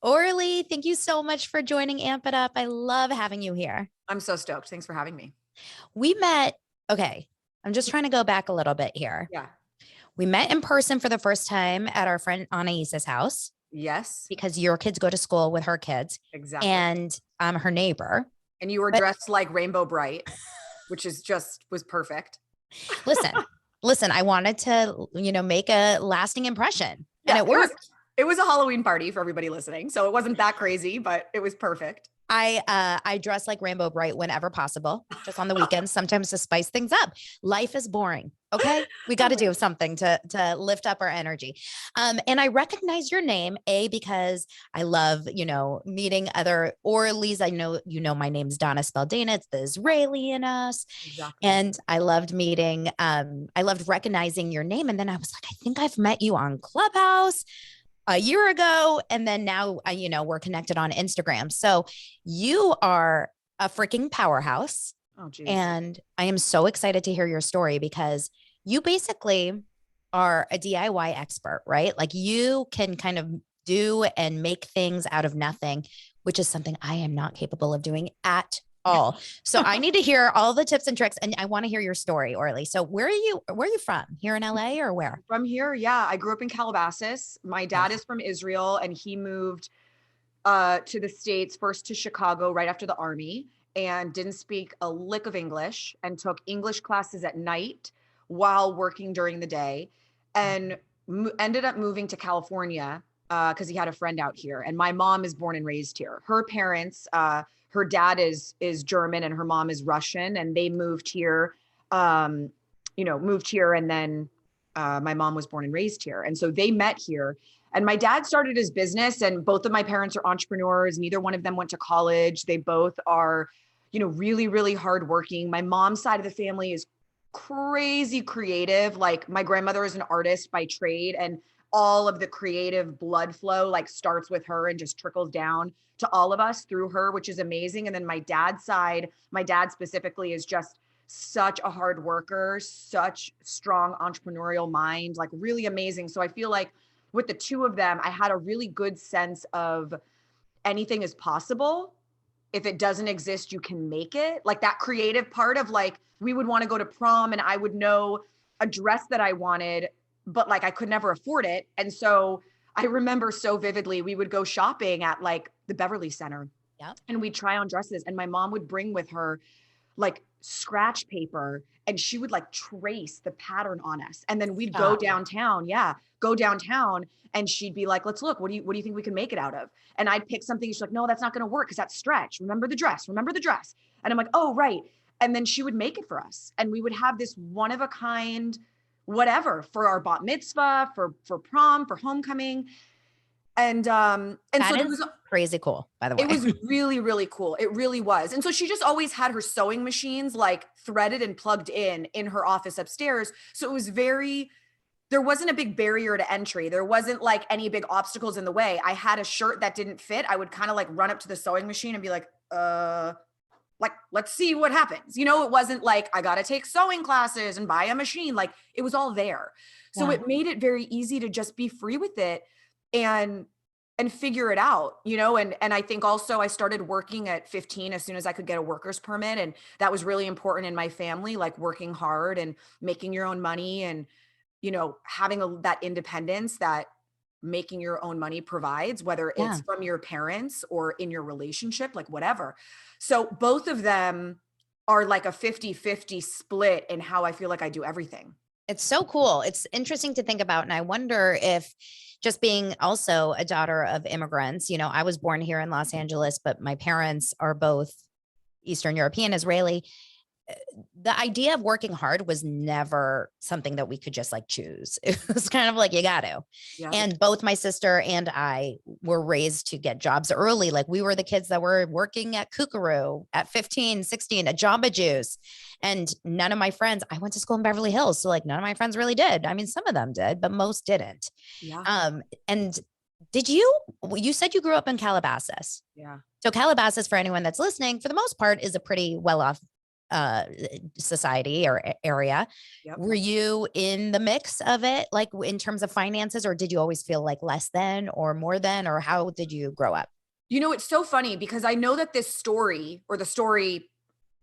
Orly, thank you so much for joining Amp It Up. I love having you here. I'm so stoked. Thanks for having me. We met, okay, I'm just trying to go back a little bit here. Yeah. We met in person for the first time at our friend Anaisa's house Yes, because your kids go to school with her kids, exactly. and I'm her neighbor. And you were But dressed like Rainbow Bright, which is was perfect. listen, I wanted to, make a lasting impression, and Yeah, it worked. it was a Halloween party for everybody listening. So it wasn't that crazy, but it was perfect. I dress like Rainbow Bright whenever possible, just on the weekends, sometimes to spice things up. Life is boring. Okay. We got to do something to lift up our energy. And I recognize your name, because I love, meeting other Orleys. I know, my name's Donna Spaldana. It's the Israeli in us. Exactly. And I loved I loved recognizing your name. And then I was like, I think I've met you on Clubhouse a year ago. And then now, we're connected on Instagram. So you are a freaking powerhouse. Oh, geez. And I am so excited to hear your story because you basically are a DIY expert, right? Like you can kind of do and make things out of nothing, which is something I am not capable of doing at all. So I need to hear all the tips and tricks, and I want to hear your story, Orly. So where are you from? Here in LA or where? From here, yeah. I grew up in Calabasas. My dad is from Israel, and he moved to the States, first to Chicago right after the army, and didn't speak a lick of English and took English classes at night while working during the day, and ended up moving to California because he had a friend out here. And my mom is born and raised here. Her parents, her dad is German and her mom is Russian, and they moved here, moved here, and then my mom was born and raised here. And so they met here. And my dad started his business, and both of my parents are entrepreneurs. Neither one of them went to college. They both are, really, really hardworking. My mom's side of the family is crazy creative. Like my grandmother is an artist by trade, and all of the creative blood flow like starts with her and just trickles down to all of us through her, which is amazing. And then my dad's side, my dad specifically, is just such a hard worker, such strong entrepreneurial mind, like really amazing. So I feel like with the two of them, I had a really good sense of anything is possible. If it doesn't exist, you can make it. Like that creative part of like, we would want to go to prom and I would know a dress that I wanted, but like I could never afford it. And so I remember so vividly, we would go shopping at like the Beverly Center. Yep. And we'd try on dresses, and my mom would bring with her like scratch paper, and she would like trace the pattern on us. And then we'd go downtown. Yeah. Go downtown. And she'd be like, let's look, what do you think we can make it out of? And I'd pick something. She's like, no, that's not going to work. Cause that's stretch. Remember the dress. And I'm like, oh, right. And then she would make it for us. And we would have this one of a kind, whatever, for our bat mitzvah, for prom, for homecoming. And so it was crazy cool, by the way. It was really, really cool. It really was. And so she just always had her sewing machines like threaded and plugged in her office upstairs. So it was there wasn't a big barrier to entry. There wasn't like any big obstacles in the way. I had a shirt that didn't fit. I would kind of like run up to the sewing machine and be like, let's see what happens. It wasn't like I got to take sewing classes and buy a machine. Like it was all there. So it made it very easy to just be free with it and figure it out, and I think also I started working at 15 as soon as I could get a worker's permit. And that was really important in my family, like working hard and making your own money and, having that independence that making your own money provides, whether it's from your parents or in your relationship, like whatever. So both of them are like a 50-50 split in how I feel like I do everything. It's so cool. It's interesting to think about. And I wonder if just being also a daughter of immigrants, I was born here in Los Angeles, but my parents are both Eastern European, Israeli. The idea of working hard was never something that we could just like choose. It was kind of like, you got to. Yeah. And both my sister and I were raised to get jobs early. Like we were the kids that were working at Kookaroo at 15, 16, at Jamba Juice. And none of my friends, I went to school in Beverly Hills. So like none of my friends really did. I mean, some of them did, but most didn't. Yeah. And you said you grew up in Calabasas. Yeah. So Calabasas, for anyone that's listening, for the most part, is a pretty well-off uh society or area. Yep. Were you in the mix of it, like in terms of finances, or did you always feel like less than or more than, or how did you grow up? You know, it's so funny because I know that this story, or the story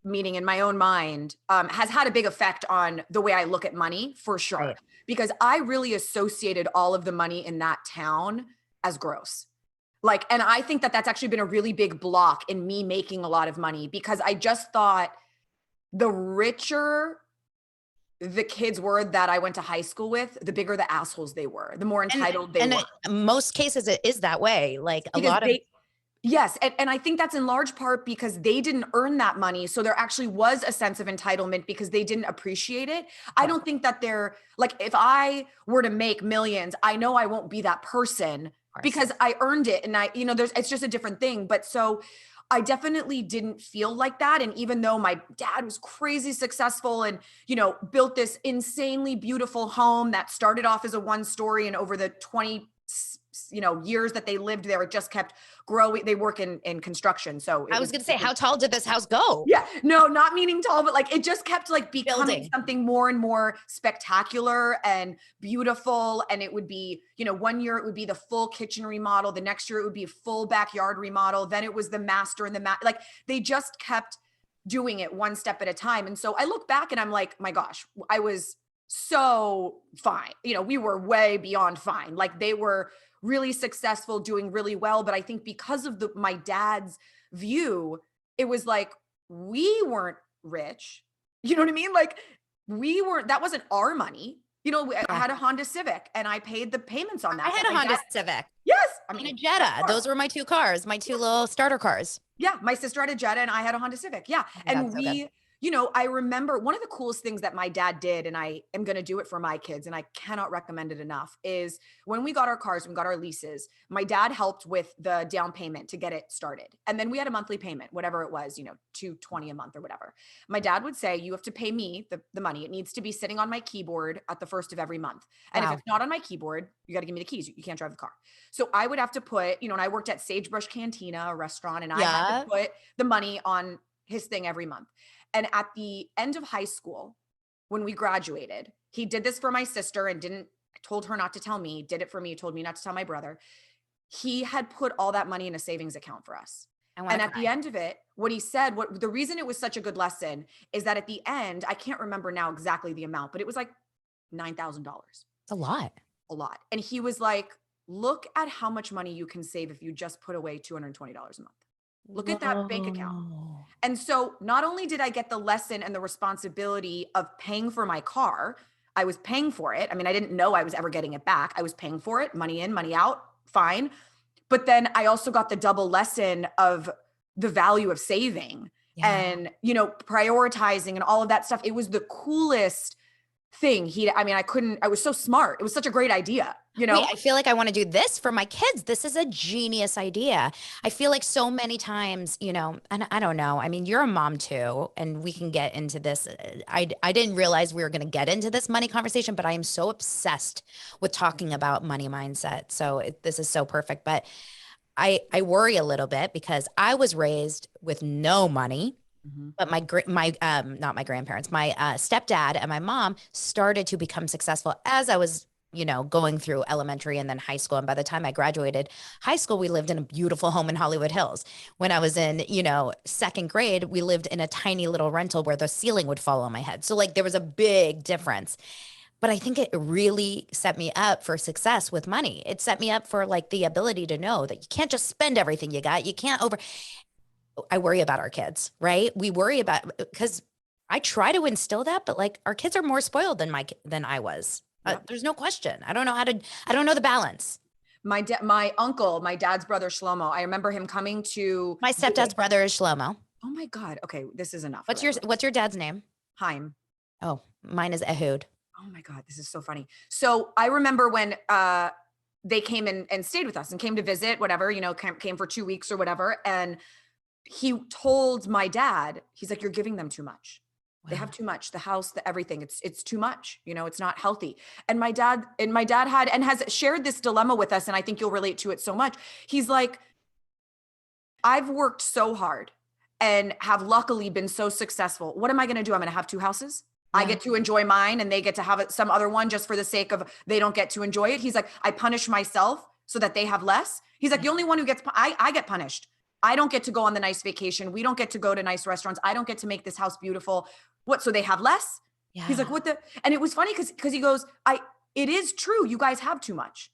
meaning in my own mind, has had a big effect on the way I look at money, for sure. Right. Because I really associated all of the money in that town as gross. Like, and I think that that's actually been a really big block in me making a lot of money, because I just thought the richer the kids were that I went to high school with, the bigger the assholes they were, the more And entitled they were. most cases it is that way. Like a Because lot of they, yes, and I think that's in large part because they didn't earn that money. So there actually was a sense of entitlement because they didn't appreciate it. I don't think that they're like, if I were to make millions, I know I won't be that person because I earned it. And I, you know, it's just a different thing. But so I definitely didn't feel like that. And even though my dad was crazy successful and, you know, built this insanely beautiful home that started off as a 1-story, and over the 20, you know, years that they lived there, it just kept growing. They work in construction. So I was going to say, how tall did this house go? yeah, no, not meaning tall, but like it just kept like becoming Building. something more and more spectacular and beautiful. And it would be, you know, one year it would be the full kitchen remodel. The next year it would be a full backyard remodel. Then it was the master and like they just kept doing it one step at a time. And so I look back and I'm like, my gosh, I was so fine. You know, we were way beyond fine. Like they were really successful, doing really well. But I think because of my dad's view, it was like, we weren't rich. You know what I mean? Like we weren't, that wasn't our money. You know, I had a Honda Civic and I paid the payments on that. I had a Honda Civic. Yes. I mean, a Jetta. Those were my two cars, my two little starter cars. Yeah. My sister had a Jetta and I had a Honda Civic. Yeah. And we, you know, I remember one of the coolest things that my dad did, and I am going to do it for my kids, and I cannot recommend it enough, is when we got our cars, when we got our leases, my dad helped with the down payment to get it started. And then we had a monthly payment, whatever it was, you know, $220 a month or whatever. My dad would say, you have to pay me the money. It needs to be sitting on my keyboard at the first of every month. And if it's not on my keyboard, you got to give me the keys. You can't drive the car. So I would have to put, you know, and I worked at Sagebrush Cantina, a restaurant, and I had to put the money on his thing every month. And at the end of high school, when we graduated, he did this for my sister and told her not to tell me, did it for me, told me not to tell my brother. He had put all that money in a savings account for us. And at the end of it, what he said, the reason it was such a good lesson is that at the end, I can't remember now exactly the amount, but it was like $9,000. It's a lot. A lot. And he was like, look at how much money you can save if you just put away $220 a month. Look at that bank account. And so not only did I get the lesson and the responsibility of paying for my car, I was paying for it. I mean, I didn't know I was ever getting it back. I was paying for it, money in, money out, fine. But then I also got the double lesson of the value of saving and, you know, prioritizing and all of that stuff. It was the coolest thing. I was so smart. It was such a great idea. You know, I feel like I want to do this for my kids. This is a genius idea. I feel like so many times, you know, and I don't know. I mean, you're a mom too, and we can get into this. I didn't realize we were going to get into this money conversation, but I am so obsessed with talking about money mindset. So this is so perfect. But I worry a little bit because I was raised with no money. But not my grandparents, my stepdad and my mom started to become successful as I was, you know, going through elementary and then high school. And by the time I graduated high school, we lived in a beautiful home in Hollywood Hills. When I was in, you know, second grade, we lived in a tiny little rental where the ceiling would fall on my head. So like there was a big difference. But I think it really set me up for success with money. It set me up for like the ability to know that you can't just spend everything you got. You can't I worry about our kids, right? We worry about, because I try to instill that, but like our kids are more spoiled than I was. There's no question. I don't know the balance. My uncle, my dad's brother, Shlomo, I remember him coming to my stepdad's brother is Shlomo. Oh my God. Okay. This is enough. What's your dad's name? Haim. Oh, mine is Ehud. Oh my God. This is so funny. So I remember when, they came and stayed with us and came to visit, whatever, you know, came for 2 weeks or whatever. And he told my dad, he's like, you're giving them too much. Wow. They have too much, the house, the everything. It's too much, you know, it's not healthy. And my dad had, and has shared this dilemma with us. And I think you'll relate to it so much. He's like, I've worked so hard and have luckily been so successful. What am I going to do? I'm going to have 2 houses. I get to enjoy mine and they get to have some other one just for the sake of they don't get to enjoy it. He's like, I punish myself so that they have less. He's like, the only one who gets, I get punished. I don't get to go on the nice vacation. We don't get to go to nice restaurants. I don't get to make this house beautiful. What? So they have less? Yeah. He's like, what the? And it was funny because he goes, it is true. You guys have too much,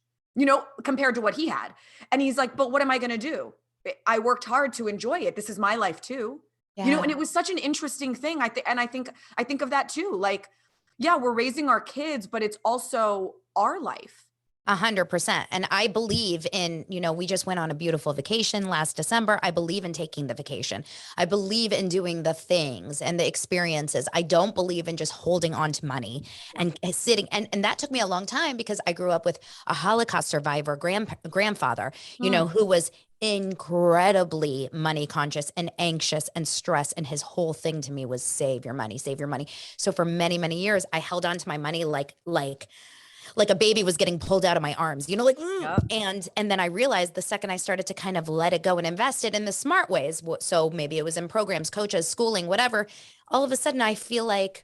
compared to what he had. And he's like, but what am I going to do? I worked hard to enjoy it. This is my life too. And it was such an interesting thing. I think of that too. Like, yeah, we're raising our kids, but it's also our life. 100%. And I believe in, we just went on a beautiful vacation last December. I believe in taking the vacation. I believe in doing the things and the experiences. I don't believe in just holding on to money and sitting. And that took me a long time because I grew up with a Holocaust survivor grandfather, who was incredibly money conscious and anxious and stressed. And his whole thing to me was save your money, save your money. So for many, many years, I held on to my money like a baby was getting pulled out of my arms, Yep. and then I realized the second I started to kind of let it go and invest it in the smart ways. So maybe it was in programs, coaches, schooling, whatever. All of a sudden I feel like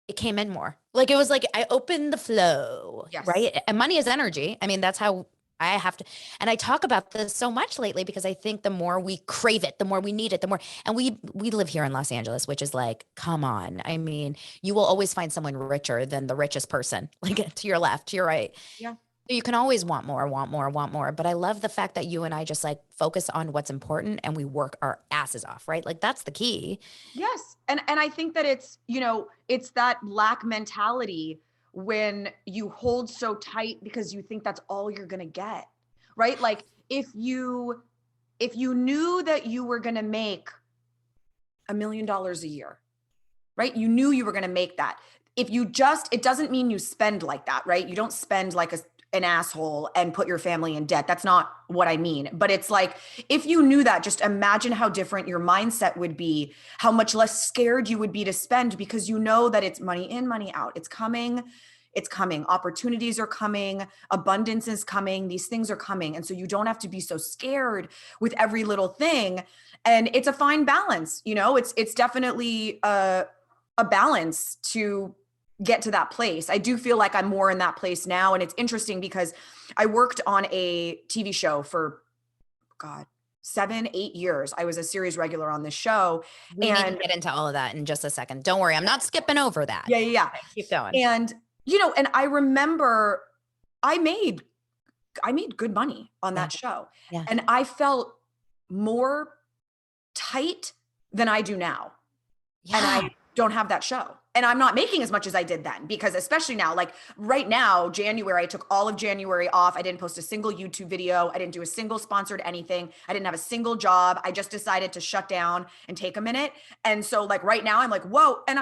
it came in more. Like it was like I opened the flow, right? And money is energy. I mean, that's how I have to, and I talk about this so much lately because I think the more we crave it, the more we need it, the more, and we live here in Los Angeles, which is like, come on. I mean, you will always find someone richer than the richest person, like to your left, to your right. Yeah. You can always want more, want more, want more. But I love the fact that you and I just like focus on what's important and we work our asses off, right? Like that's the key. Yes. And I think that it's, it's that lack mentality when you hold so tight because you think that's all you're going to get, right? Like if you knew that you were going to make $1 million a year, right? You knew you were going to make that. If you it doesn't mean you spend like that, right? You don't spend like an asshole and put your family in debt. That's not what I mean. But it's like, if you knew that, just imagine how different your mindset would be, how much less scared you would be to spend because you know that it's money in, money out. It's coming. It's coming. Opportunities are coming. Abundance is coming. These things are coming. And so you don't have to be so scared with every little thing. And it's a fine balance. It's definitely a balance to get to that place. I do feel like I'm more in that place now. And it's interesting because I worked on a TV show for 7, 8 years. I was a series regular on this show. We need to get into all of that in just a second. Don't worry. I'm not skipping over that. Yeah. Okay, keep going. And, and I remember I made good money on that show. Yeah. And I felt more tight than I do now. Yeah. And I don't have that show. And I'm not making as much as I did then, because especially now, like right now, January, I took all of January off. I didn't post a single YouTube video. I didn't do a single sponsored anything. I didn't have a single job. I just decided to shut down and take a minute. And so like right now I'm like, whoa. And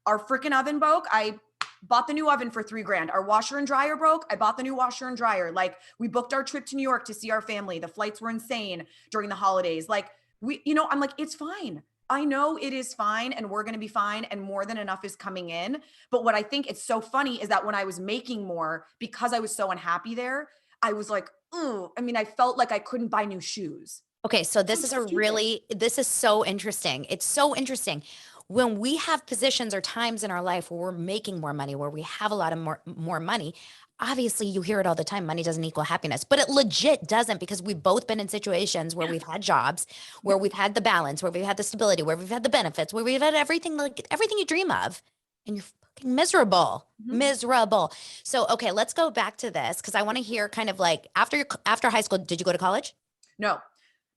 our freaking oven broke. I bought the new oven for $3,000. Our washer and dryer broke. I bought the new washer and dryer. Like we booked our trip to New York to see our family. The flights were insane during the holidays. Like I'm like, it's fine. I know it is fine and we're going to be fine and more than enough is coming in. But what I think it's so funny is that when I was making more, because I was so unhappy there, I was like, ooh, I felt like I couldn't buy new shoes. Okay. So this is so interesting. It's so interesting. When we have positions or times in our life where we're making more money, where we have a lot of more money, obviously you hear it all the time. Money doesn't equal happiness, but it legit doesn't, because we've both been in situations where we've had jobs, where we've had the balance, where we've had the stability, where we've had the benefits, where we've had everything, like everything you dream of, and you're fucking miserable, miserable. So, okay, let's go back to this. Cause I want to hear kind of like after high school, did you go to college? No.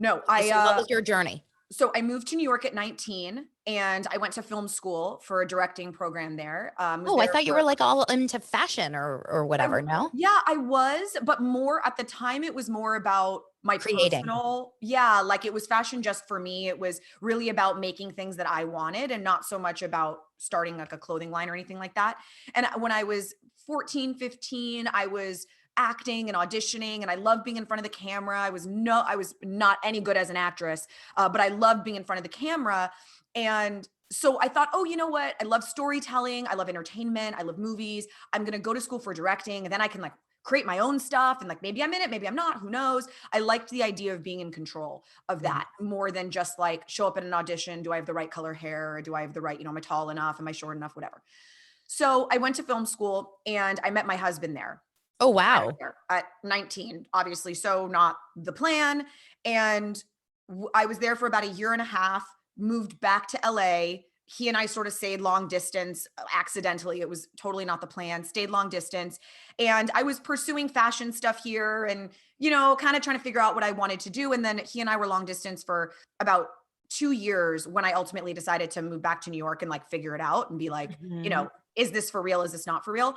So what was your journey? So I moved to New York at 19 and I went to film school for a directing program there. I thought you were like all into fashion or whatever. No? Yeah, I was, but more at the time, it was more about my Creating. personal. Yeah. Like it was fashion just for me. It was really about making things that I wanted and not so much about starting like a clothing line or anything like that. And when I was 14, 15, I was acting and auditioning and I loved being in front of the camera. I was not any good as an actress, but I loved being in front of the camera. And so I thought, oh, you know what? I love storytelling. I love entertainment. I love movies. I'm going to go to school for directing and then I can like create my own stuff. And like, maybe I'm in it, maybe I'm not, who knows? I liked the idea of being in control of that more than just like show up at an audition. Do I have the right color hair? Do I have the right, am I tall enough? Am I short enough? Whatever. So I went to film school and I met my husband there. Oh, wow. At 19, obviously. So not the plan. And I was there for about a year and a half, moved back to LA. He and I sort of stayed long distance accidentally. It was totally not the plan, stayed long distance. And I was pursuing fashion stuff here and, kind of trying to figure out what I wanted to do. And then he and I were long distance for about 2 years when I ultimately decided to move back to New York and like figure it out and be like, is this for real? Is this not for real?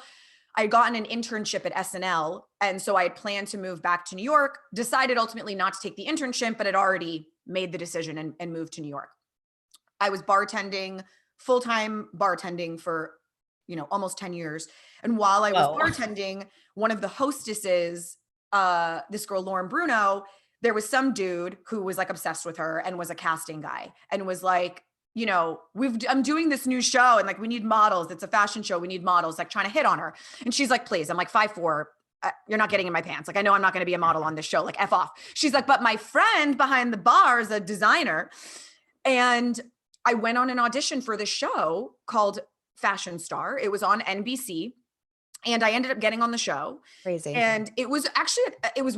I had gotten an internship at SNL. And so I had planned to move back to New York, decided ultimately not to take the internship, but had already made the decision and moved to New York. I was bartending, full-time bartending for, almost 10 years. And while I was bartending, one of the hostesses, this girl, Lauren Bruno, there was some dude who was like obsessed with her and was a casting guy and was like, I'm doing this new show and like, we need models. It's a fashion show. We need models, like trying to hit on her. And she's like, please, I'm like 5'4". You're not getting in my pants. Like, I know I'm not going to be a model on this show. Like, F off. She's like, but my friend behind the bar is a designer. And I went on an audition for this show called Fashion Star. It was on NBC. And I ended up getting on the show. Crazy. And it was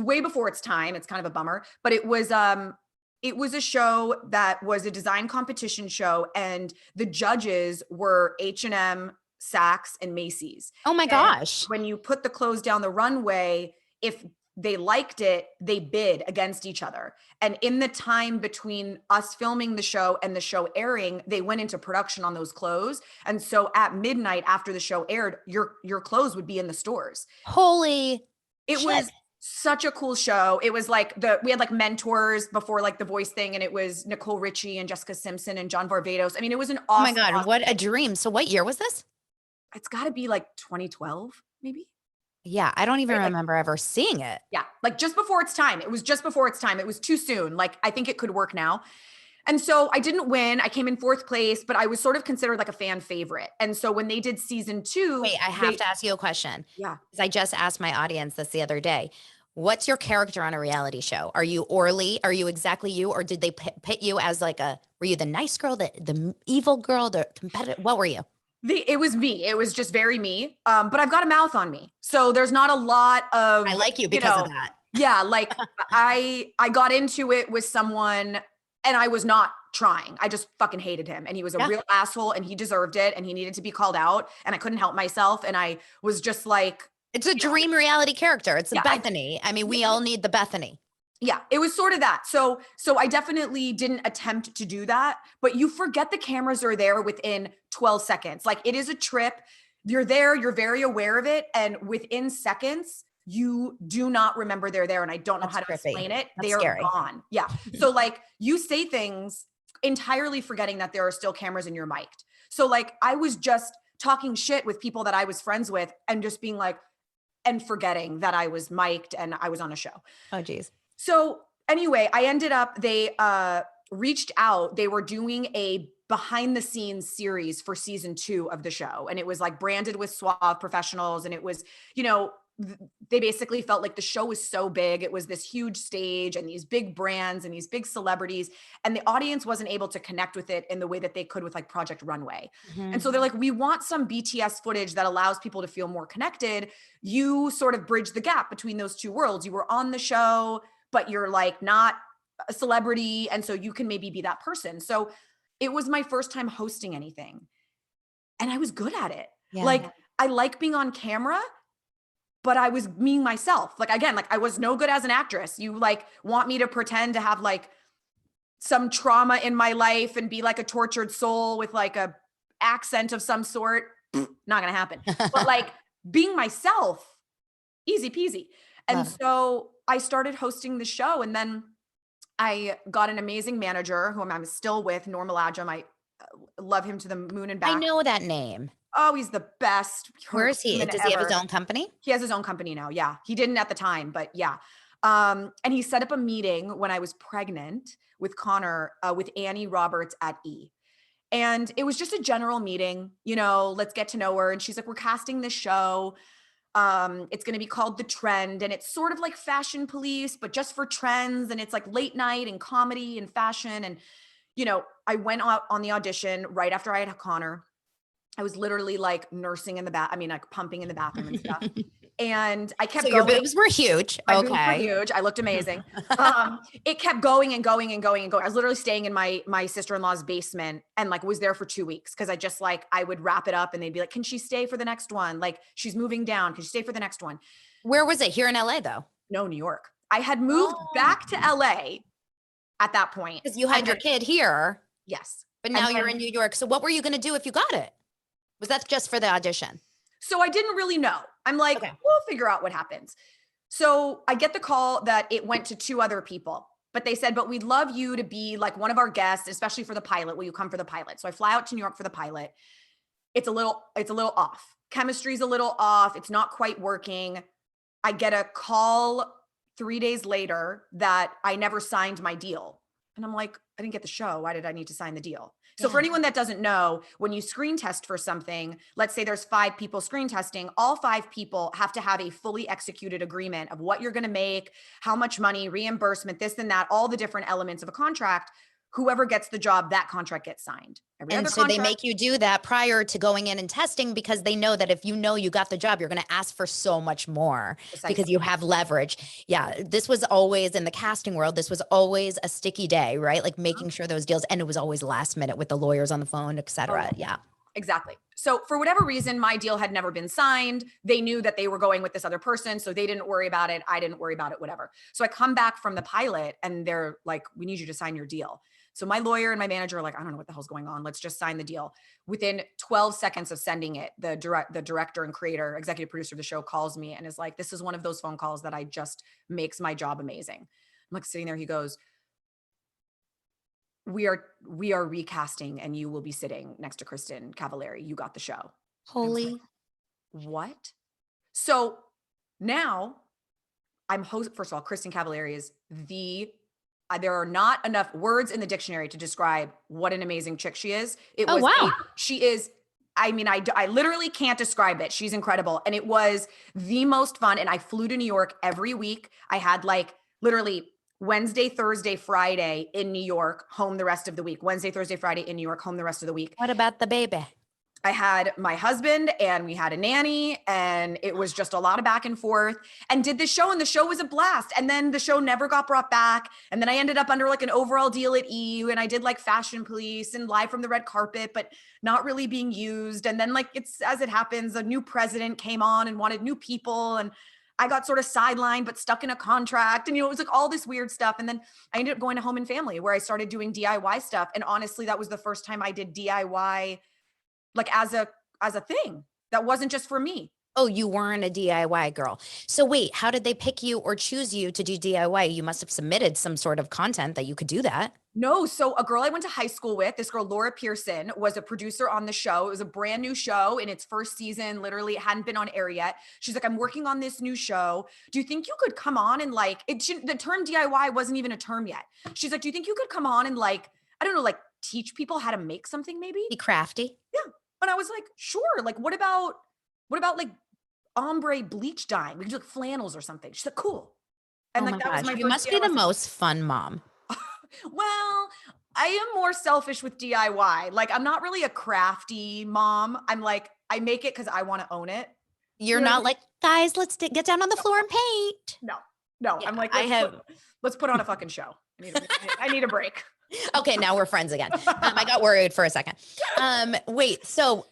way before its time. It's kind of a bummer, but it was a show that was a design competition show. And the judges were H&M, Saks, and Macy's. Oh my gosh. When you put the clothes down the runway, if they liked it, they bid against each other. And in the time between us filming the show and the show airing, they went into production on those clothes. And so at midnight after the show aired, your clothes would be in the stores. Holy It shit. was such a cool show. It was like we had like mentors before like the voice thing. And it was Nicole Richie and Jessica Simpson and John Varvatos. I mean, it was an awesome. Oh my God. What a dream. So what year was this? It's gotta be like 2012, maybe. Yeah. I don't even remember ever seeing it. Yeah. Like just before its time. It was just before its time. It was too soon. Like, I think it could work now. And so I didn't win. I came in 4th place, but I was sort of considered like a fan favorite. And so when they did season 2. Wait, I have to ask you a question. Yeah. Because I just asked my audience this the other day. What's your character on a reality show? Are you Orly? Are you exactly you? Or did they pit you as like were you the nice girl, the evil girl, the competitive? What were you? It was me. It was just very me. But I've got a mouth on me. So there's not a lot of. I like you because of that. Yeah. Like I got into it with someone and I was not trying. I just fucking hated him. And he was a real asshole and he deserved it. And he needed to be called out. And I couldn't help myself. And I was just like. It's a dream reality character. It's a Bethany. I mean, we all need the Bethany. Yeah, it was sort of that. So I definitely didn't attempt to do that, but you forget the cameras are there within 12 seconds. Like, it is a trip. You're there, you're very aware of it. And within seconds, you do not remember they're there. And I don't know how to explain it. They are gone. Yeah. So like, you say things entirely forgetting that there are still cameras and you're mic'd. So like, I was just talking shit with people that I was friends with and just being like, and forgetting that I was mic'd and I was on a show. Oh, geez. So anyway, I ended up, they reached out. They were doing a behind the scenes series for season 2 of the show. And it was like branded with Suave professionals. And it was, they basically felt like the show was so big. It was this huge stage and these big brands and these big celebrities. And the audience wasn't able to connect with it in the way that they could with like Project Runway. Mm-hmm. And so they're like, we want some BTS footage that allows people to feel more connected. You sort of bridge the gap between those two worlds. You were on the show, but you're like not a celebrity. And so you can maybe be that person. So it was my first time hosting anything. And I was good at it. Yeah. Like, I like being on camera, but I was being myself. Like, again, like I was no good as an actress. You like want me to pretend to have like some trauma in my life and be like a tortured soul with like a accent of some sort. Not gonna happen. But like being myself, easy peasy. And so I started hosting the show, and then I got an amazing manager whom I'm still with, Normal Adjum. I love him to the moon and back. I know that name. Oh, he's the best. Where is he? Does he have his own company? He has his own company now. Yeah. He didn't at the time, but yeah. And he set up a meeting when I was pregnant with Connor, with Annie Roberts at E. And it was just a general meeting, let's get to know her. And she's like, we're casting this show. It's going to be called The Trend, and it's sort of like Fashion Police, but just for trends. And it's like late night and comedy and fashion. And, you know, I went out on the audition right after I had Connor. I was literally like nursing in the like pumping in the bathroom and stuff. And I kept So your going. boobs were huge. My boobs were Okay. huge. I looked amazing. It kept going and going and going and going. I was literally staying in my sister-in-law's basement and like was there for 2 weeks because I just like I would wrap it up and they'd be like, "Can she stay for the next one? Like she's moving down. Can she stay for the next one?" Where was it? Here in LA though? No, New York. I had moved back to LA at that point. Because you had your kid here, Yes. but now you're in New York. So what were you going to do if you got it? Was that just for the audition? So I didn't really know. I'm like, Okay. we'll figure out what happens. So I get the call that it went to 2 other people, but they said, but we'd love you to be like one of our guests, especially for the pilot. Will you come for the pilot? So I fly out to New York for the pilot. It's a little off. Chemistry's a little off. It's not quite working. I get a call 3 days later that I never signed my deal. And I'm like, I didn't get the show. Why did I need to sign the deal? So for anyone that doesn't know, when you screen test for something, let's say there's 5 people screen testing, all 5 people have to have a fully executed agreement of what you're going to make, how much money, reimbursement, this and that, all the different elements of a contract. Whoever gets the job, that contract gets signed. And so they make you do that prior to going in and testing because they know that if you know you got the job, you're going to ask for so much more because you have leverage. Yeah. This was always in the casting world. This was always a sticky day, right? Like making sure those deals, and it was always last minute with the lawyers on the phone, et cetera. Yeah. Exactly. So for whatever reason, my deal had never been signed. They knew that they were going with this other person. So they didn't worry about it. I didn't worry about it, whatever. So I come back from the pilot and they're like, we need you to sign your deal. So my lawyer and my manager are like, I don't know what the hell's going on. Let's just sign the deal. Within 12 seconds of sending it, the director and creator, executive producer of the show calls me and is like, this is one of those phone calls that I just makes my job amazing. I'm like sitting there. He goes, we are recasting and you will be sitting next to Kristen Cavallari. You got the show. Holy. Like, what? So now I'm host. First of all, Kristen Cavallari is there are not enough words in the dictionary to describe what an amazing chick she is. She is, I mean, I literally can't describe it. She's incredible. And it was the most fun. And I flew to New York every week. I had like literally Wednesday, Thursday, Friday in New York, home the rest of the week. Wednesday, Thursday, Friday in New York, home the rest of the week. What about the baby? I had my husband and we had a nanny and it was just a lot of back and forth, and did this show, and the show was a blast. And then the show never got brought back. And then I ended up under like an overall deal at EU, and I did like Fashion Police and Live from the Red Carpet, but not really being used. And then like it's as it happens, a new president came on and wanted new people, and I got sort of sidelined, but stuck in a contract. And, you know, it was like all this weird stuff. And then I ended up going to Home and Family where I started doing DIY stuff. And honestly, that was the first time I did DIY like as a thing that wasn't just for me. Oh, you weren't a DIY girl. So wait, how did they pick you or choose you to do DIY? You must have submitted some sort of content that you could do that. No. So a girl I went to high school with, this girl, Laura Pearson, was a producer on the show. It was a brand new show in its first season. Literally, it hadn't been on air yet. She's like, I'm working on this new show. Do you think you could come on and like, the term DIY wasn't even a term yet. She's like, do you think you could come on and like, I don't know, like teach people how to make something maybe? Be crafty. Yeah. And I was like, sure. Like, what about like ombre bleach dyeing? We could do like flannels or something. She's like, cool. And oh like, my that gosh, was my you first must be the DIY. most fun mom. Well, I am more selfish with DIY. Like, I'm not really a crafty mom. I'm like, I make it because I want to own it. You're not like, guys, let's get down on the floor and paint. No. Yeah, I'm like, let's put on a fucking show. I need a break. Okay, now we're friends again. I got worried for a second. Wait, so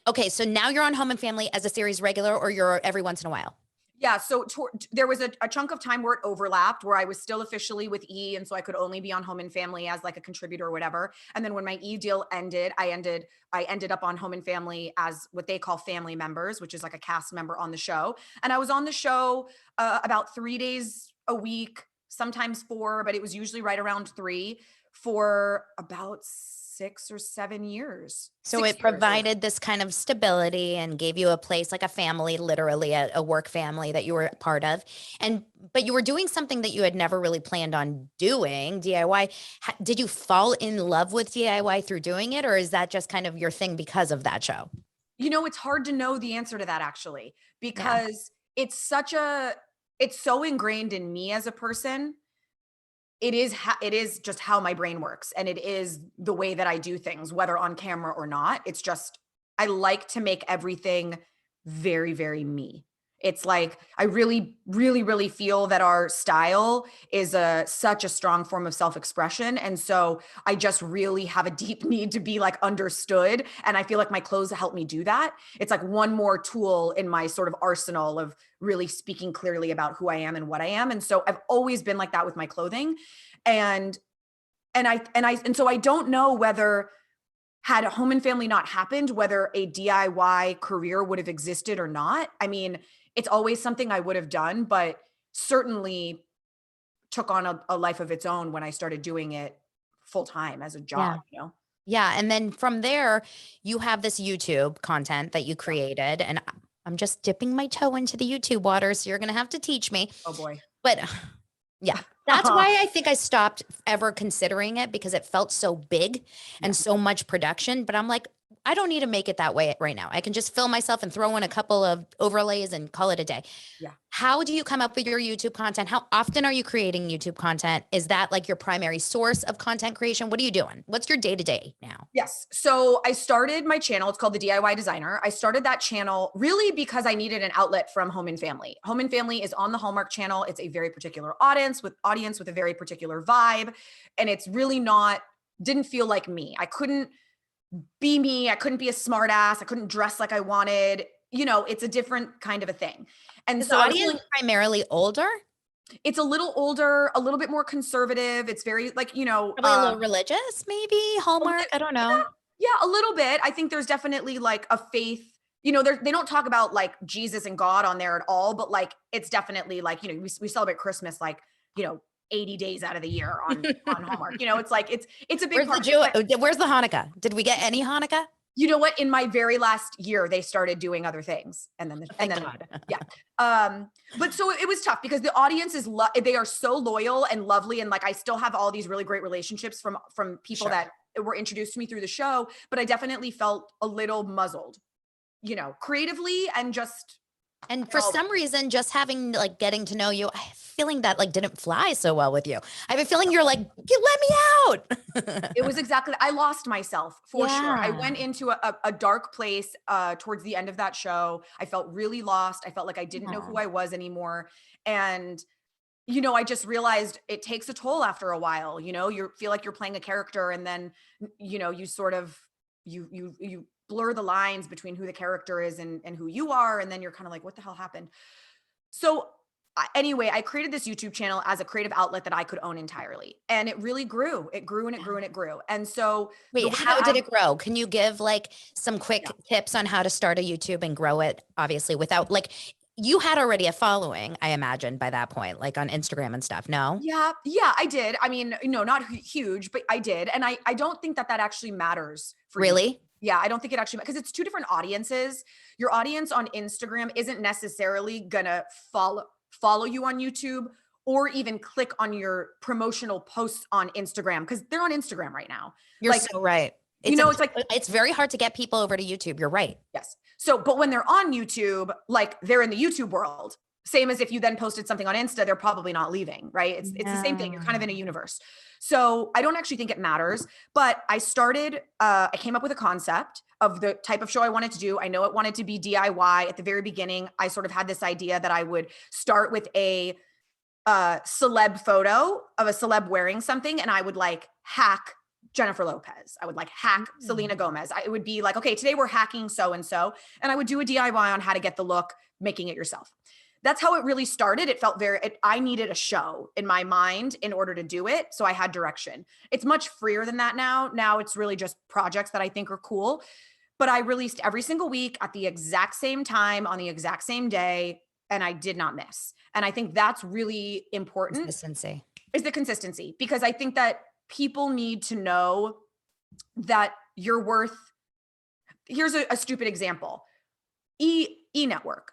now you're on Home and Family as a series regular, or you're every once in a while? Yeah, so there was a chunk of time where it overlapped, where I was still officially with E, and so I could only be on Home and Family as like a contributor or whatever. And then when my E deal ended, I ended up on Home and Family as what they call family members, which is like a cast member on the show. And I was on the show about 3 days a week, sometimes 4, but it was usually right around 3 for about 6 or 7 years. So it provided this kind of stability and gave you a place, like a family, literally a work family that you were part of. But you were doing something that you had never really planned on doing, DIY. Did you fall in love with DIY through doing it, or is that just kind of your thing because of that show? You know, it's hard to know the answer to that actually, because it's so ingrained in me as a person. It is just how my brain works, and it is the way that I do things, whether on camera or not. It's just, I like to make everything very, very me. It's like, I really, really, really feel that our style is such a strong form of self-expression. And so I just really have a deep need to be like understood. And I feel like my clothes help me do that. It's like one more tool in my sort of arsenal of really speaking clearly about who I am and what I am. And so I've always been like that with my clothing. And so I don't know whether, had Home and Family not happened, whether a DIY career would have existed or not. I mean, it's always something I would have done, but certainly took on a life of its own when I started doing it full time as a job, Yeah. Yeah. And then from there, you have this YouTube content that you created, and I'm just dipping my toe into the YouTube water. So you're going to have to teach me. Oh boy. But yeah, that's why I think I stopped ever considering it, because it felt so big and so much production. But I'm like, I don't need to make it that way right now. I can just film myself and throw in a couple of overlays and call it a day. Yeah. How do you come up with your YouTube content? How often are you creating YouTube content? Is that like your primary source of content creation? What are you doing? What's your day-to-day now? Yes. So I started my channel. It's called The DIY Designer. I started that channel really because I needed an outlet from Home and Family. Home and Family is on the Hallmark Channel. It's a very particular audience with a very particular vibe. And it's really didn't feel like me. I couldn't be me. I couldn't be a smart ass. I couldn't dress like I wanted. It's a different kind of a thing. And Is so the audience primarily older? it's a little older, a little bit more conservative. It's very like, Probably a little religious, maybe Hallmark. I don't know. Yeah, a little bit. I think there's definitely like a faith, they don't talk about like Jesus and God on there at all, but like, it's definitely like, we celebrate Christmas, like, 80 days out of the year on Hallmark. It's like, it's a big Where's where's the Hanukkah? Did we get any Hanukkah? You know what? In my very last year, they started doing other things, and then yeah. But so it was tough because the audience is they are so loyal and lovely, and like I still have all these really great relationships from people that were introduced to me through the show. But I definitely felt a little muzzled, creatively and just. And for some reason, just getting to know you, I have a feeling that didn't fly so well with you. I have a feeling you're like, let me out. It was exactly, I lost myself for sure. I went into a dark place towards the end of that show. I felt really lost. I felt like I didn't know who I was anymore. And, I just realized it takes a toll after a while. You feel like you're playing a character, and then, you sort of, you blur the lines between who the character is and who you are. And then you're kind of like, what the hell happened? So anyway, I created this YouTube channel as a creative outlet that I could own entirely. And it really grew. It grew and it grew and it grew. And so wait, how did it grow? Can you give some quick tips on how to start a YouTube and grow it, obviously, without you had already a following, I imagine, by that point, on Instagram and stuff. No? Yeah, I did. I mean, not huge, but I did. And I don't think that actually matters for really? you. Yeah, I don't think it actually, because it's two different audiences. Your audience on Instagram isn't necessarily gonna follow you on YouTube or even click on your promotional posts on Instagram, because they're on Instagram right now. You're so right. It's very hard to get people over to YouTube. You're right. Yes. So, but when they're on YouTube, they're in the YouTube world. Same as if you then posted something on Insta, they're probably not leaving, right? It's the same thing. You're kind of in a universe. So I don't actually think it matters, but I came up with a concept of the type of show I wanted to do. I know it wanted to be DIY at the very beginning. I sort of had this idea that I would start with a celeb photo of a celeb wearing something, and I would hack Jennifer Lopez. I would hack Selena Gomez. It would be okay, today we're hacking so-and-so. And I would do a DIY on how to get the look, making it yourself. That's how it really started. It felt I needed a show in my mind in order to do it. So I had direction. It's much freer than that now. Now it's really just projects that I think are cool. But I released every single week at the exact same time on the exact same day. And I did not miss. And I think that's really important. Consistency. Is the consistency. Because I think that people need to know that you're worth. Here's a stupid example. E-Network.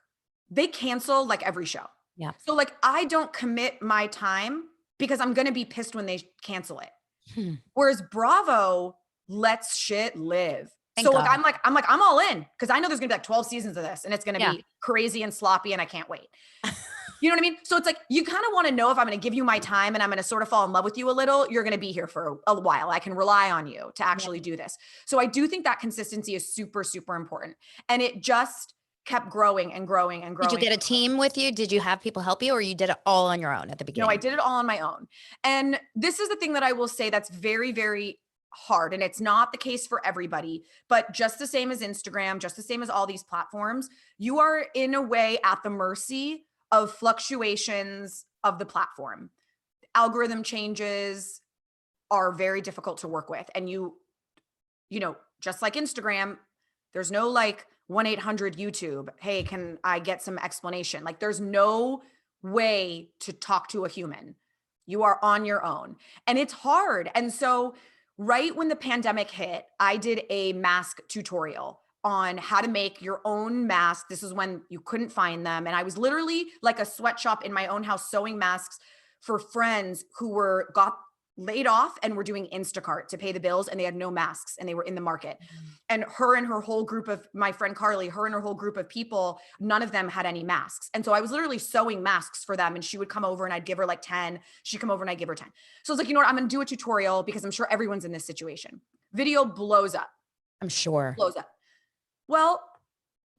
They cancel every show. Yeah. So I don't commit my time because I'm going to be pissed when they cancel it. Whereas Bravo lets shit live. Thank So like, God. I'm all in because I know there's gonna be like 12 seasons of this and it's gonna Yeah. be crazy and sloppy and I can't wait. You know what I mean? So it's like, you kind of want to know if I'm going to give you my time and I'm going to sort of fall in love with you a little, you're going to be here for a while. I can rely on you to actually do this. So I do think that consistency is super, super important. And it just kept growing and growing and growing. Did you get a team with you? Did you have people help you, or you did it all on your own at the No, I beginning? did it all on my own. And this is the thing that I will say that's very, very hard. And it's not the case for everybody, but just the same as Instagram, just the same as all these platforms, you are in a way at the mercy of fluctuations of the platform. Algorithm changes are very difficult to work with. And just like Instagram, there's no like 1-800 YouTube. Hey, can I get some explanation? Like there's no way to talk to a human. You are on your own and it's hard. And so right when the pandemic hit, I did a mask tutorial on how to make your own mask. This is when you couldn't find them. And I was literally like a sweatshop in my own house sewing masks for friends who got laid off and were doing Instacart to pay the bills and they had no masks and they were in the market. And her whole group of my friend Carly, her and her whole group of people, none of them had any masks. And so I was literally sewing masks for them and she would come over and I'd give her like 10. She'd come over and I'd give her 10. So I was like, you know what? I'm going to do a tutorial because I'm sure everyone's in this situation. Video blows up. I'm sure. Blows up. Well,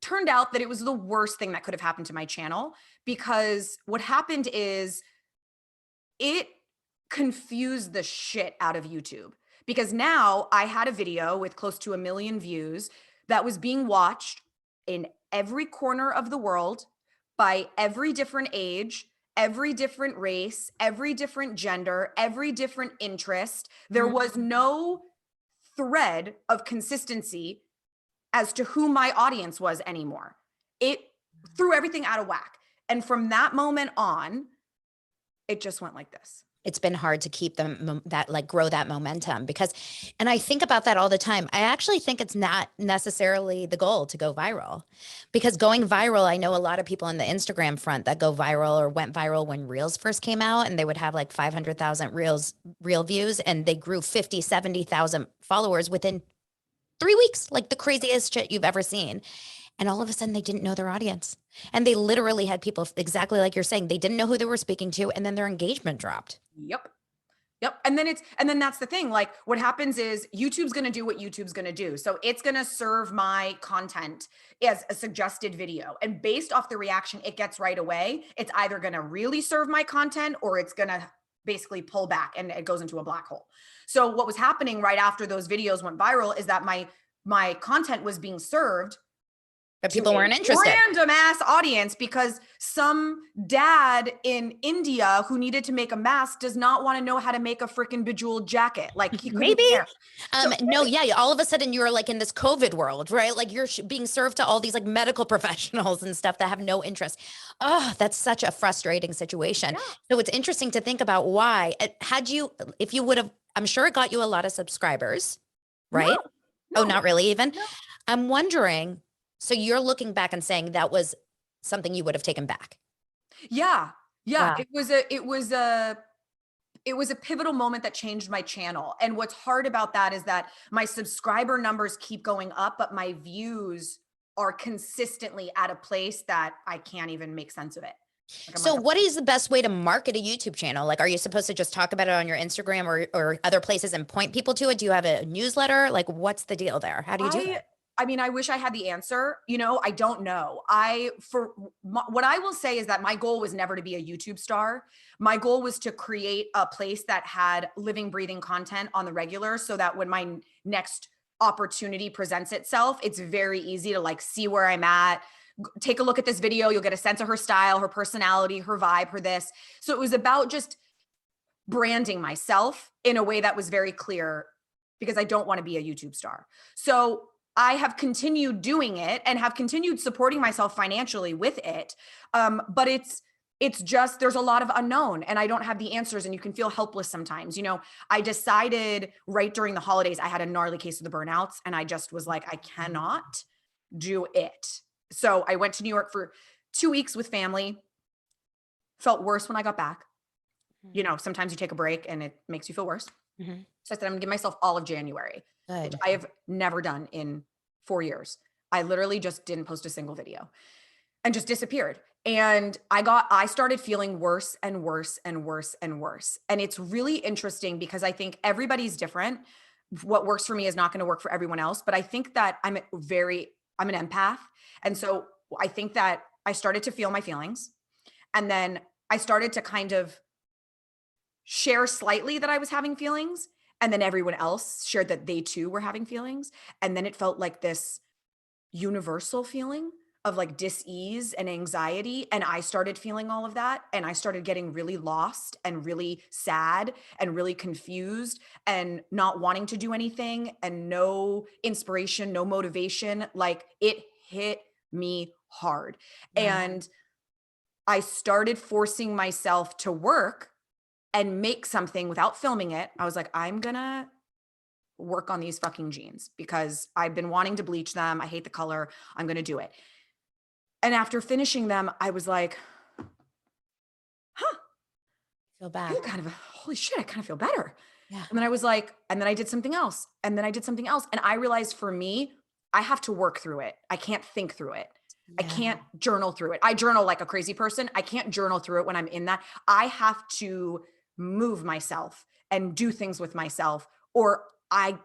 turned out that it was the worst thing that could have happened to my channel because what happened is it confused the shit out of YouTube because now I had a video with close to 1 million views that was being watched in every corner of the world by every different age, every different race, every different gender, every different interest. There was no thread of consistency as to who my audience was anymore. It threw everything out of whack. And from that moment on, it just went like this. It's been hard to keep them that like grow that momentum because, and I think about that all the time. I actually think it's not necessarily the goal to go viral because going viral, I know a lot of people in the Instagram front that go viral or went viral when Reels first came out and they would have like 500,000 reel views and they grew 50, 70,000 followers within 3 weeks, like the craziest shit you've ever seen. And all of a sudden they didn't know their audience. And they literally had people exactly like you're saying, they didn't know who they were speaking to. And then their engagement dropped. Yep. And then that's the thing. Like what happens is YouTube's going to do what YouTube's going to do. So it's going to serve my content as a suggested video. And based off the reaction it gets right away, it's either going to really serve my content or it's going to basically pull back and it goes into a black hole. So what was happening right after those videos went viral is that my content was being served but people weren't interested. Random ass audience because some dad in India who needed to make a mask does not want to know how to make a freaking bejeweled jacket. Like he couldn't care. No, yeah. All of a sudden you're like in this COVID world, right? Like you're being served to all these like medical professionals and stuff that have no interest. Oh, that's such a frustrating situation. Yeah. So it's interesting to think about why if you would have, I'm sure it got you a lot of subscribers, right? No, not really even. No. I'm wondering, so you're looking back and saying that was something you would have taken back. Yeah. Wow. It was a pivotal moment that changed my channel. And what's hard about that is that my subscriber numbers keep going up, but my views are consistently at a place that I can't even make sense of it. So what is the best way to market a YouTube channel? Like, are you supposed to just talk about it on your Instagram or other places and point people to it? Do you have a newsletter? Like, what's the deal there? How do you do it? I mean, I wish I had the answer. I don't know. What I will say is that my goal was never to be a YouTube star. My goal was to create a place that had living, breathing content on the regular so that when my next opportunity presents itself, it's very easy to like see where I'm at. Take a look at this video. You'll get a sense of her style, her personality, her vibe, her this. So it was about just branding myself in a way that was very clear because I don't want to be a YouTube star. So I have continued doing it and have continued supporting myself financially with it. But it's just, there's a lot of unknown and I don't have the answers and you can feel helpless sometimes. I decided right during the holidays, I had a gnarly case of the burnouts and I just was like, I cannot do it. So I went to New York for 2 weeks with family, felt worse when I got back. Sometimes you take a break and it makes you feel worse. So I said, I'm gonna give myself all of January, which I have never done in 4 years. I literally just didn't post a single video and just disappeared. And I started feeling worse and worse and worse and worse. And it's really interesting because I think everybody's different. What works for me is not going to work for everyone else. But I think that I'm an empath. And so I think that I started to feel my feelings. And then I started to kind of share slightly that I was having feelings. And then everyone else shared that they too were having feelings. And then it felt like this universal feeling of like dis-ease and anxiety. And I started feeling all of that. And I started getting really lost and really sad and really confused and not wanting to do anything and no inspiration, no motivation. Like it hit me hard. Yeah. And I started forcing myself to work and make something without filming it. I was like, I'm gonna work on these fucking jeans because I've been wanting to bleach them. I hate the color. I'm gonna do it. And after finishing them, I was like, huh, Feel I back. feel kind of, holy shit, I kind of feel better. Yeah. And then I was like, and then I did something else. And then I did something else. And I realized for me, I have to work through it. I can't think through it. I can't journal through it. I journal like a crazy person. I can't journal through it when I'm in that. I have to move myself and do things with myself, or I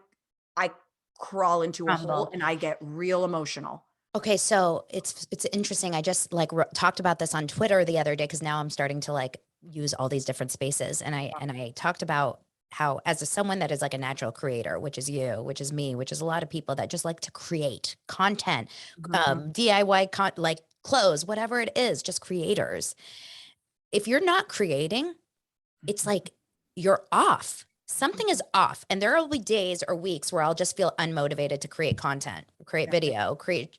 crawl into a hole and I get real emotional. Okay, so it's interesting. I just like talked about this on Twitter the other day because now I'm starting to like use all these different spaces, and I talked about how as someone that is like a natural creator, which is you, which is me, which is a lot of people that just like to create content, DIY like clothes, whatever it is, just creators. If you're not creating, it's like you're off. Something is off. And there will be days or weeks where I'll just feel unmotivated to create content, create video, create,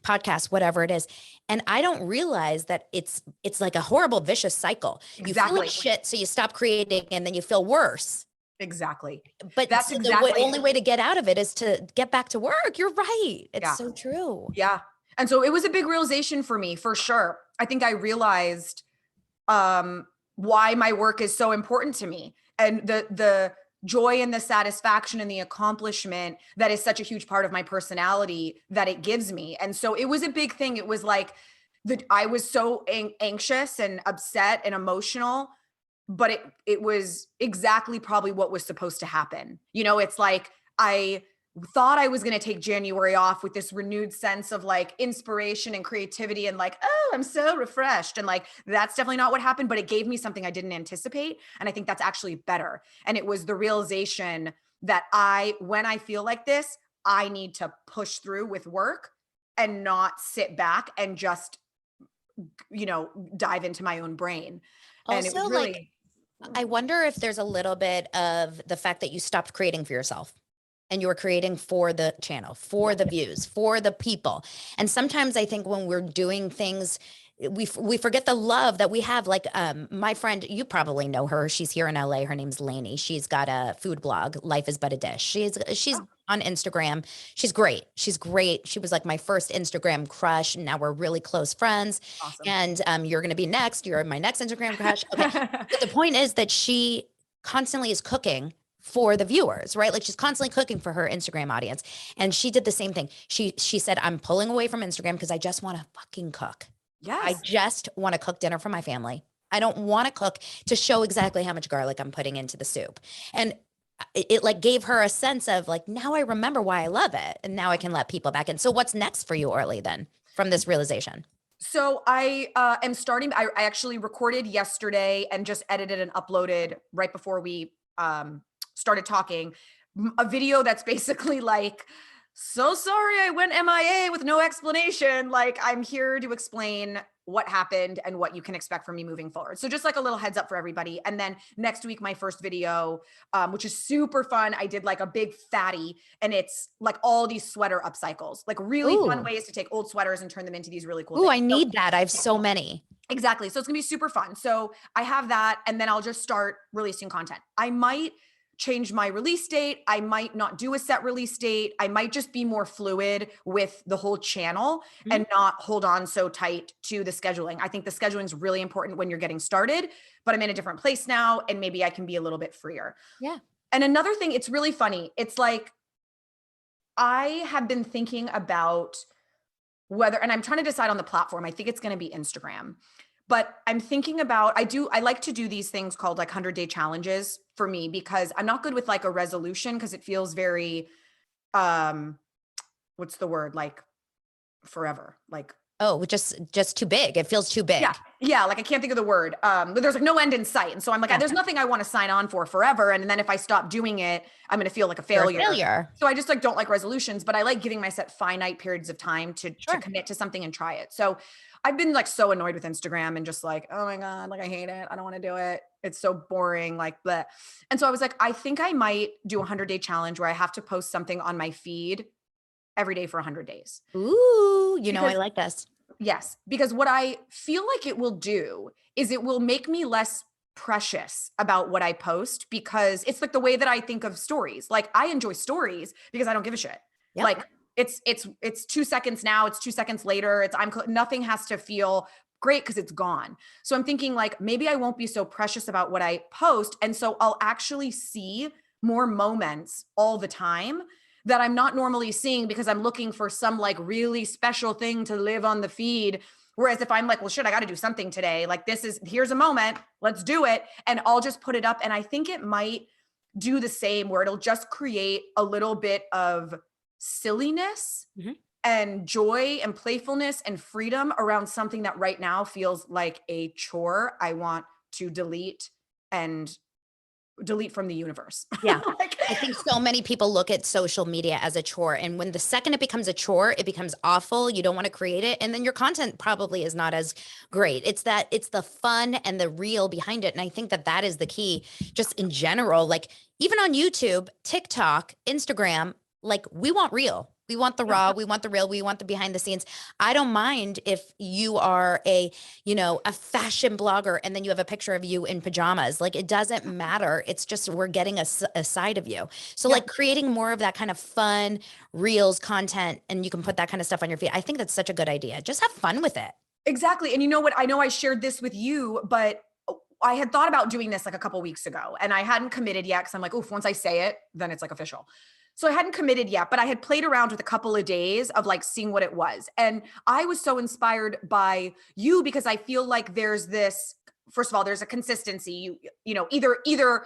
podcasts, whatever it is. And I don't realize that it's like a horrible vicious cycle. Exactly. You feel like shit, so you stop creating and then you feel worse. Exactly. But that's so exactly the only way to get out of it is to get back to work. You're right. It's so true. Yeah. And so it was a big realization for me, for sure. I think I realized why my work is so important to me, and the joy and the satisfaction and the accomplishment that is such a huge part of my personality that it gives me. And so it was a big thing. It was like I was so anxious and upset and emotional, but it was exactly probably what was supposed to happen. It's like I thought I was going to take January off with this renewed sense of like inspiration and creativity and like, oh, I'm so refreshed. And like, that's definitely not what happened, but it gave me something I didn't anticipate. And I think that's actually better. And it was the realization that when I feel like this, I need to push through with work and not sit back and just, dive into my own brain. And it was Also, really, I wonder if there's a little bit of the fact that you stopped creating for yourself and you were creating for the channel, for the views, for the people. And sometimes I think when we're doing things, we forget the love that we have. Like my friend, you probably know her. She's here in LA. Her name's Lainey. She's got a food blog, Life is But a Dish. She's on Instagram. She's great. She's great. She was like my first Instagram crush. And now we're really close friends. awesome. And you're going to be next. You're my next Instagram crush. Okay. But the point is that she constantly is cooking for the viewers, right? Like she's constantly cooking for her Instagram audience. And she did the same thing. She said, I'm pulling away from Instagram because I just want to fucking cook. Yes. I just want to cook dinner for my family. I don't want to cook to show exactly how much garlic I'm putting into the soup. And it like gave her a sense of like, now I remember why I love it. And now I can let people back in. So what's next for you, Orly, then from this realization? So I am starting, I actually recorded yesterday and just edited and uploaded right before we started talking, a video that's basically like, so sorry I went MIA with no explanation. Like I'm here to explain what happened and what you can expect from me moving forward. So just like a little heads up for everybody. And then next week, my first video, which is super fun. I did like a big fatty, and it's like all these sweater upcycles, like really fun ways to take old sweaters and turn them into these really cool things. I need that. I have so many. Exactly. So it's gonna be super fun. So I have that, and then I'll just start releasing content. I might change my release date. I might not do a set release date. I might just be more fluid with the whole channel and not hold on so tight to the scheduling. I think the scheduling is really important when you're getting started, but I'm in a different place now and maybe I can be a little bit freer. Yeah. And another thing, it's really funny. It's like, I have been thinking about whether, and I'm trying to decide on the platform. I think it's going to be Instagram, but I'm thinking about, I like to do these things called like 100-day challenges for me, because I'm not good with like a resolution, because it feels very, what's the word? Like forever, like, Oh, just too big. It feels too yeah. big. Yeah. Like I can't think of the word. But there's like no end in sight. And so I'm like, Yeah. there's nothing I want to sign on for forever. And then if I stop doing it, I'm going to feel like a You're a failure. failure. So I just like don't like resolutions, but I like giving myself finite periods of time to Sure. commit to something and try it. So I've been like so annoyed with Instagram and just like, oh my God, like I hate it. I don't want to do it. It's so boring. Like, bleh. And so I was like, I think I might do a 100-day challenge where I have to post something on my feed every day for 100 days. Ooh, I Because like this. yes, because what I feel like it will do is it will make me less precious about what I post, because it's like the way that I think of stories. Like I enjoy stories because I don't give a shit. Yep. Like it's 2 seconds now, it's 2 seconds later, nothing has to feel great because it's gone. So I'm thinking like maybe I won't be so precious about what I post, and so I'll actually see more moments all the time that I'm not normally seeing, because I'm looking for some like really special thing to live on the feed. Whereas if I'm like, well, shit, I got to do something today. Like here's a moment, let's do it. And I'll just put it up. And I think it might do the same, where it'll just create a little bit of silliness Mhm. and joy and playfulness and freedom around something that right now feels like a chore I want to and delete from the universe. Yeah. Like, I think so many people look at social media as a chore. And when the second it becomes a chore, it becomes awful. You don't want to create it. And then your content probably is not as great. It's the fun and the real behind it. And I think that is the key, just in general. Like even on YouTube, TikTok, Instagram, like we want real. We want the yeah. raw, we want the real, we want the behind the scenes. I don't mind if you are a fashion blogger and then you have a picture of you in pajamas. Like it doesn't matter. It's just we're getting a side of you. So Yeah. like creating more of that kind of fun reels content, and you can put that kind of stuff on your feed. I think that's such a good idea. Just have fun with it. Exactly. And you know what? I know I shared this with you, but I had thought about doing this like a couple weeks ago, and I hadn't committed yet, because I'm like, oof, once I say it, then it's like official. So I hadn't committed yet, but I had played around with a couple of days of like seeing what it was. And I was so inspired by you, because I feel like there's this, first of all, there's a consistency. Either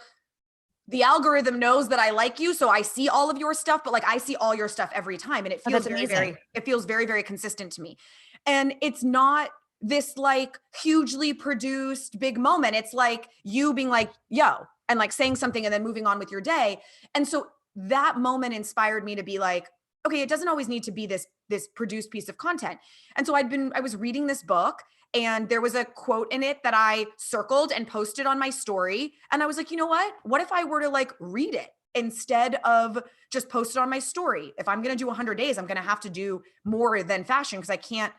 the algorithm knows that I like you, so I see all of your stuff, but like I see all your stuff every time, and it Oh, feels that's very, amazing. it feels very, very consistent to me. And it's not this like hugely produced big moment. It's like you being like, yo, and like saying something and then moving on with your day. And so that moment inspired me to be like, okay, it doesn't always need to be this produced piece of content. And so I was reading this book, and there was a quote in it that I circled and posted on my story. And I was like, you know what? What if I were to like read it instead of just post it on my story? If I'm going to do 100 days, I'm going to have to do more than fashion, because I can't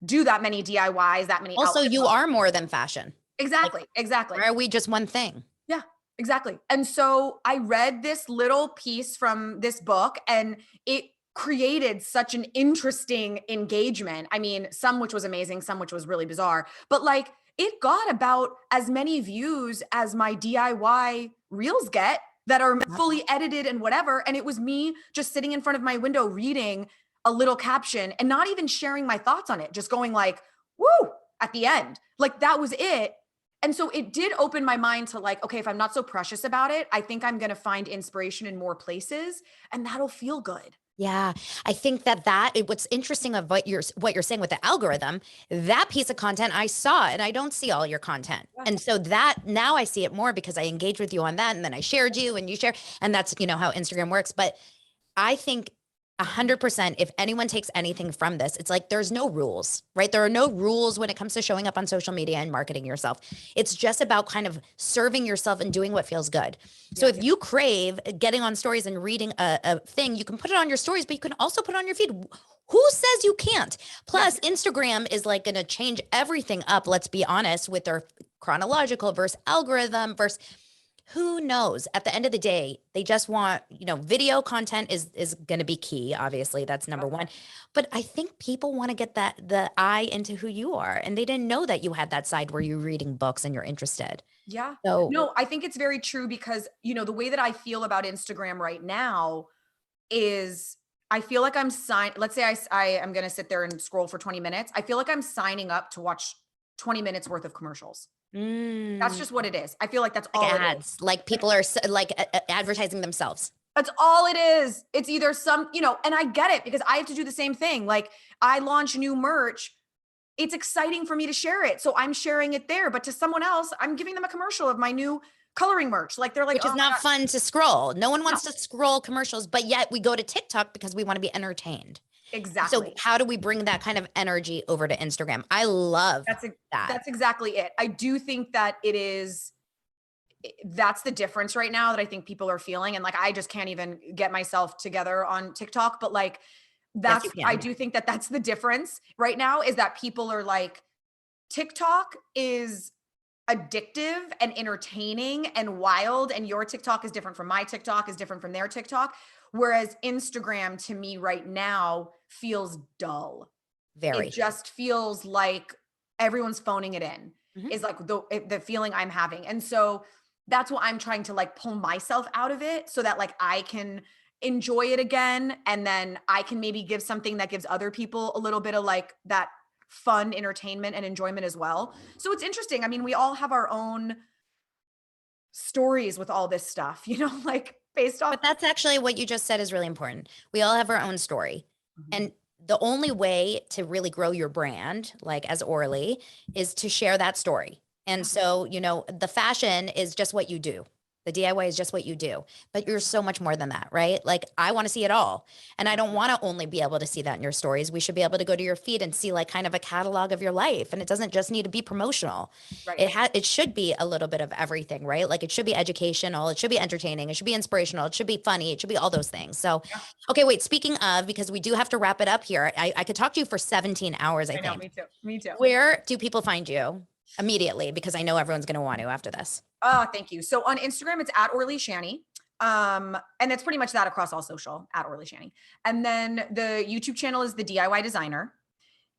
do that many DIYs, that many Also, outfits. you are more than fashion. Like, Exactly. why are we just one thing? Yeah, exactly. And so I read this little piece from this book, and it created such an interesting engagement. I mean, some which was amazing, some which was really bizarre, but like it got about as many views as my DIY reels get that are fully edited and whatever. And it was me just sitting in front of my window reading a little caption and not even sharing my thoughts on it, just going like, woo, at the end. Like that was it. And so it did open my mind to like, okay, if I'm not so precious about it, I think I'm going to find inspiration in more places, and that'll feel good. Yeah, I think what's interesting of what you're saying with the algorithm, that piece of content I saw, and I don't see all your content. Yeah. And so that now I see it more because I engaged with you on that, and then I shared you and you share, and that's how Instagram works. But I think 100%, if anyone takes anything from this, it's like there's no rules, right? There are no rules when it comes to showing up on social media and marketing yourself. It's just about kind of serving yourself and doing what feels good. So Yeah. if you crave getting on stories and reading a thing, you can put it on your stories, but you can also put it on your feed. Who says you can't? Plus, Instagram is like going to change everything up, let's be honest, with their chronological versus algorithm versus who knows. At the end of the day, they just want, video content is going to be key. Obviously, that's number one. But I think people want to get the eye into who you are, and they didn't know that you had that side where you're reading books and you're interested. Yeah. So No, I think it's very true, because, the way that I feel about Instagram right now is I feel like I'm let's say I am going to sit there and scroll for 20 minutes. I feel like I'm signing up to watch 20 minutes worth of commercials. That's Mm, just what it is. I feel like that's like all it is. ads, like people are like advertising themselves. That's all it is. It's either some, and I get it because I have to do the same thing. Like I launch new merch. It's exciting for me to share it. So I'm sharing it there. But to someone else, I'm giving them a commercial of my new coloring merch. Like they're like, Which oh is my not God. fun to scroll. No one No, wants to scroll commercials, but yet we go to TikTok because we want to be entertained. So exactly. how do we bring that kind of energy over to Instagram? I love That's that. that's exactly it. I do think that that's the difference right now that I think people are feeling. And like, I just can't even get myself together on TikTok, but like, Yes, you I can. do think that that's the difference right now is that people are like, TikTok is addictive and entertaining and wild. And your TikTok is different from my TikTok, is different from their TikTok. Whereas Instagram to me right now feels dull. It Very. just feels like everyone's phoning it in, Mhm. is like the feeling I'm having. And so that's what I'm trying to like pull myself out of it so that like I can enjoy it again. And then I can maybe give something that gives other people a little bit of like that fun entertainment and enjoyment as well. So it's interesting. I mean, we all have our own stories with all this stuff, like based off. But that's actually what you just said is really important. We all have our own story. Mhm. And the only way to really grow your brand, like as Orly, is to share that story. And so, the fashion is just what you do. The DIY is just what you do, but you're so much more than that, right? Like I want to see it all. And I don't want to only be able to see that in your stories. We should be able to go to your feed and see like kind of a catalog of your life. And it doesn't just need to be promotional. Right. It should be a little bit of everything, right? Like it should be educational, it should be entertaining, it should be inspirational, it should be funny, it should be all those things. So, Yeah. okay, wait, speaking of, because we do have to wrap it up here. I could talk to you for 17 hours, I I know. think. Me too. Me too. Where do people find you immediately? Because I know everyone's going to want to after this. Oh, thank you. So on Instagram, it's at Orly Shani. And that's pretty much that across all social, at Orly Shani. And then the YouTube channel is the DIY Designer.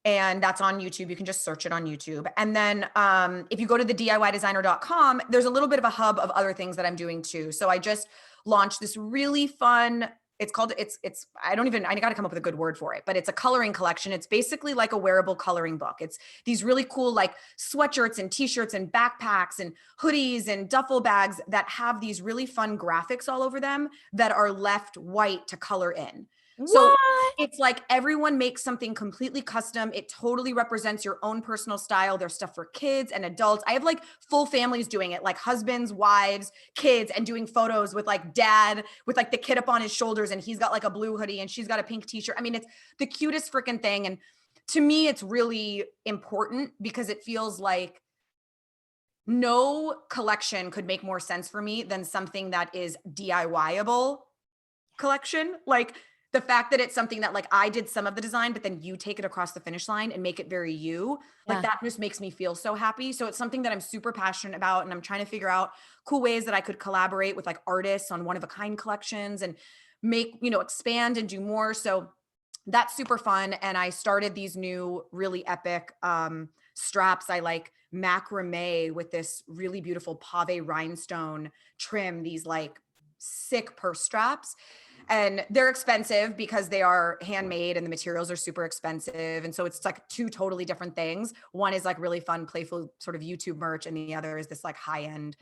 And that's on YouTube. You can just search it on YouTube. And then if you go to the DIYdesigner.com, there's a little bit of a hub of other things that I'm doing too. So I just launched this really fun, it's called, I got to come up with a good word for it, but it's a coloring collection. It's basically like a wearable coloring book. It's these really cool like sweatshirts and t-shirts and backpacks and hoodies and duffel bags that have these really fun graphics all over them that are left white to color in. So What? it's like everyone makes something completely custom. It totally represents your own personal style. There's stuff for kids and adults. I have like full families doing it, like husbands, wives, kids, and doing photos with like dad with like the kid up on his shoulders and he's got like a blue hoodie and she's got a pink t-shirt. I mean, it's the cutest freaking thing. And to me, it's really important because it feels like no collection could make more sense for me than something that is DIY-able collection. Like the fact that it's something that like I did some of the design, but then you take it across the finish line and make it very you, like Yeah. that just makes me feel so happy. So it's something that I'm super passionate about. And I'm trying to figure out cool ways that I could collaborate with like artists on one of a kind collections and make, expand and do more. So that's super fun. And I started these new really epic straps. I like macrame with this really beautiful pave rhinestone trim, these like sick purse straps. And they're expensive because they are handmade and the materials are super expensive. And so it's like two totally different things. One is like really fun, playful sort of YouTube merch. And the other is this like high end,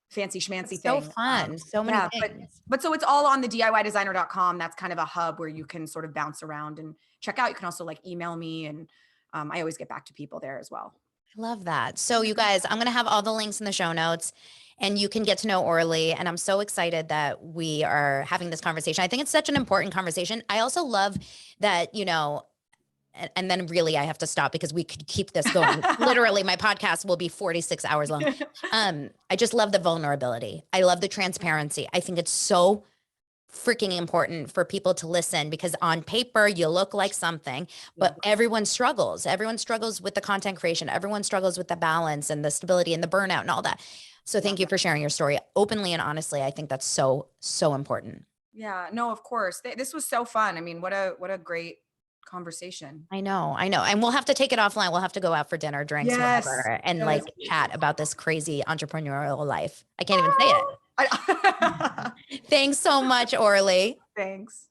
fancy schmancy It's so thing. fun. So many Yeah, things. but so it's all on the DIYdesigner.com. That's kind of a hub where you can sort of bounce around and check out. You can also like email me and I always get back to people there as well. I love that. So you guys, I'm going to have all the links in the show notes and you can get to know Orly. And I'm so excited that we are having this conversation. I think it's such an important conversation. I also love that, and then really I have to stop because we could keep this going. Literally, my podcast will be 46 hours long. I just love the vulnerability. I love the transparency. I think it's so freaking important for people to listen because on paper you look like something, but everyone struggles. Everyone struggles with the content creation. Everyone struggles with the balance and the stability and the burnout and all that. So thank you for sharing your story openly and honestly. I think that's so, so important. Yeah, no, of course. This was so fun. I mean, what a great conversation. I know. And we'll have to take it offline. We'll have to go out for dinner, drinks, Yes. whatever, and Yes. like chat about this crazy entrepreneurial life. I can't even say it. Thanks so much, Orly. Thanks.